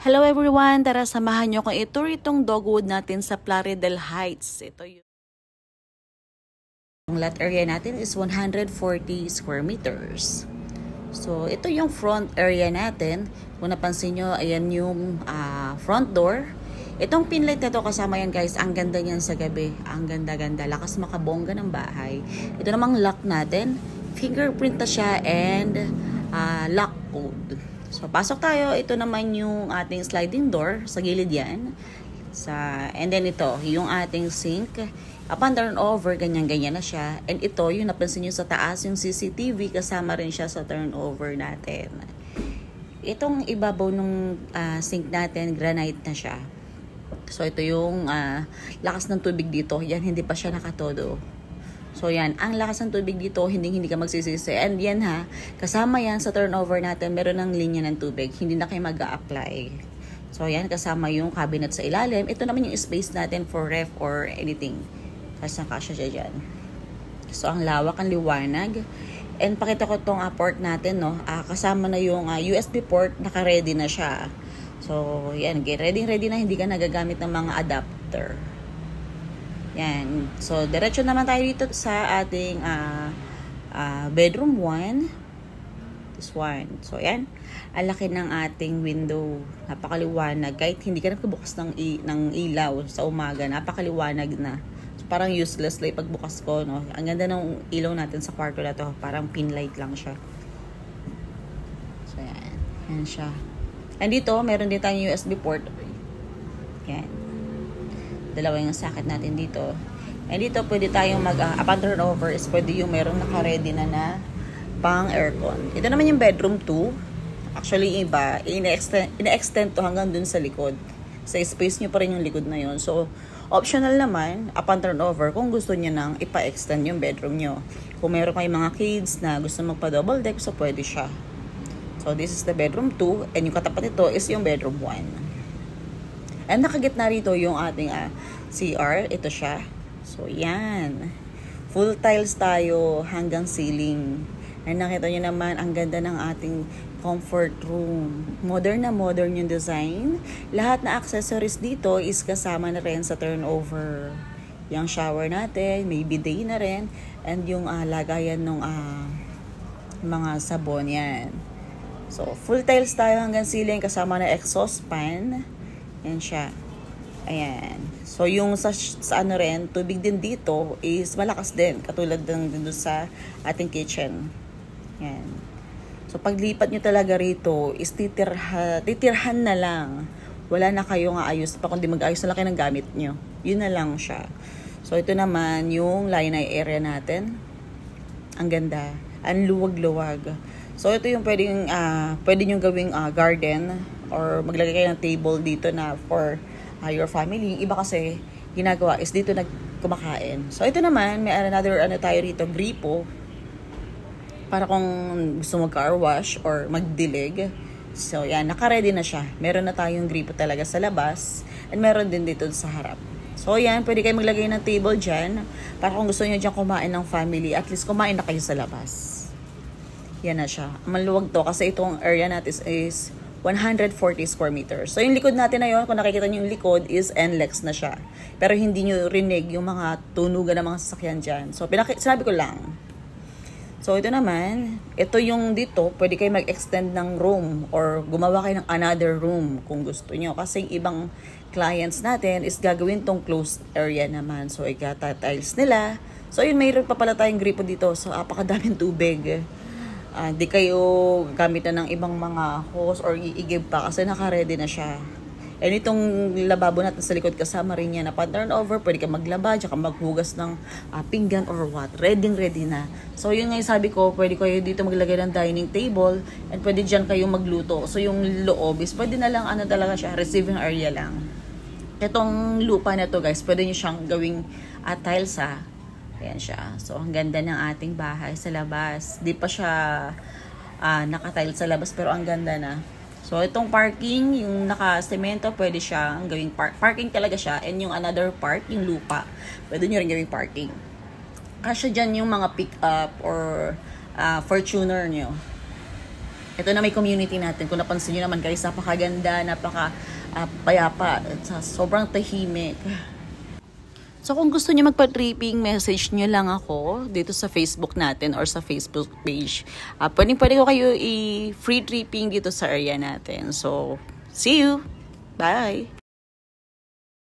Hello everyone! Tara samahan nyo kung ito itong dogwood natin sa Plaridel Heights. Ito yung lot area natin is 140 square meters. So ito yung front area natin. Kung napansin nyo, ayan yung front door. Itong pinlight na to kasama yan guys, ang ganda niyan sa gabi. Ang ganda-ganda, lakas makabongga ng bahay. Ito namang lock natin. Fingerprint na siya and lock code. So, pasok tayo. Ito naman yung ating sliding door. Sa gilid yan. And then ito, yung ating sink. Upon turn over, ganyan-ganyan na siya. And ito, yung napansin nyo sa taas, yung CCTV, kasama rin siya sa turnover natin. Itong ibabaw ng sink natin, granite na siya. So, ito yung lakas ng tubig dito. Yan, hindi pa siya nakatodo. So yan, ang lakas ng tubig dito, hindi ka magsisisi. And yan ha, kasama yan sa turnover natin, meron ng linya ng tubig. Hindi na kayo mag-a-apply. So yan, kasama yung cabinet sa ilalim. Ito naman yung space natin for ref or anything. Kasya siya dyan. So ang lawak, ang liwanag. And pakita ko itong port natin, no? Kasama na yung USB port, naka-ready na siya. So yan, ready na, hindi ka nagagamit ng mga adapter. Yan. So, diretso naman tayo dito sa ating bedroom 1. This one. So, yan. Ang laki ng ating window. Napakaliwanag. Kahit hindi ka nagbubukas ng ilaw sa umaga, napakaliwanag na. So, parang useless light pagbukas ko, no? Ang ganda ng ilaw natin sa kwarto na to. Parang pin light lang siya. So, yan. Yan siya. And dito, meron din tayong USB port. Yan. Dalawa yung socket natin dito. And dito, pwede tayong upon turnover is pwede yung meron naka-ready na pang aircon. Ito naman yung bedroom 2. Actually, iba, ina-extend to hanggang dun sa likod. Sa space nyo pa rin yung likod na yun. So, optional naman, upon turnover, kung gusto nyo nang ipa-extend yung bedroom nyo. Kung meron kayong mga kids na gusto magpa-double deck, so pwede siya. So, this is the bedroom 2. And yung katapat nito is yung bedroom 1. And nakagitna rito yung ating CR. Ito siya. So, yan. Full tiles tayo hanggang ceiling. And nakita nyo naman, ang ganda ng ating comfort room. Modern na modern yung design. Lahat na accessories dito is kasama na rin sa turnover. Yung shower natin, may bidet na rin. And yung lagayan ng mga sabon yan. So, full tiles tayo hanggang ceiling kasama na exhaust fan. Yan siya. Ayan. So, yung sa ano rin, tubig din dito is malakas din. Katulad din dito sa ating kitchen. Yan. So, paglipat nyo talaga rito is titirhan na lang. Wala na kayong aayos pa, kundi mag-ayos na lang kayo ng gamit nyo. Yun na lang siya. So, ito naman yung lanai area natin. Ang ganda. Ang luwag-luwag. So, ito yung pwede nyo gawing garden or maglagay kayo ng table dito na for your family. Yung iba kasi ginagawa is dito nagkumakain. So, ito naman, may another tayo rito, gripo. Para kung gusto mag-car wash or magdilig. So, yan, naka-ready na siya. Meron na tayong gripo talaga sa labas. And meron din dito sa harap. So, yan, pwede kayo maglagay ng table dyan. Para kung gusto nyo dyan kumain ng family, at least kumain na kayo sa labas. Yan na siya. Maluwag to kasi itong area natin is 140 square meters. So, yung likod natin na yun, kung nakikita nyo yung likod is NLEX na siya. Pero hindi nyo rinig yung mga tunugan ng mga sasakyan dyan. So, sinabi ko lang. So, ito naman, ito yung dito, pwede kayo mag-extend ng room or gumawa kayo ng another room kung gusto nyo. Kasi yung ibang clients natin is gagawin tong closed area naman. So, ikata-tiles nila. So, yun, mayroon pa pala tayong gripo dito. So, apakadaming tubig. Di kayo gamit na ng ibang mga hose or iigib pa kasi naka-ready na siya. And itong lababo natin sa likod kasama rin yan na turnover, pwede ka maglaba, tsaka maghugas ng pinggan or what. Ready na. So yun nga yung sabi ko, pwede kayo dito maglagay ng dining table and pwede dyan kayo magluto. So yung loob is pwede na lang talaga siya, receiving area lang. Itong lupa na to guys, pwede nyo siyang gawing tiles Ayan siya. So, ang ganda ng ating bahay sa labas. Di pa siya naka-tile sa labas, pero ang ganda na. So, itong parking, yung naka-semento, pwede siyang gawing parking talaga siya. And yung another part, yung lupa, pwede nyo rin gawing parking. Kasya dyan yung mga pick-up or Fortuner nyo. Ito na may community natin. Kung napansin nyo naman guys, napakaganda, payapa. Sobrang tahimik. So kung gusto niyo magpa-tripping, message niyo lang ako dito sa Facebook natin or sa Facebook page. Pwede ko kayo i-free tripping dito sa area natin. So, see you! Bye!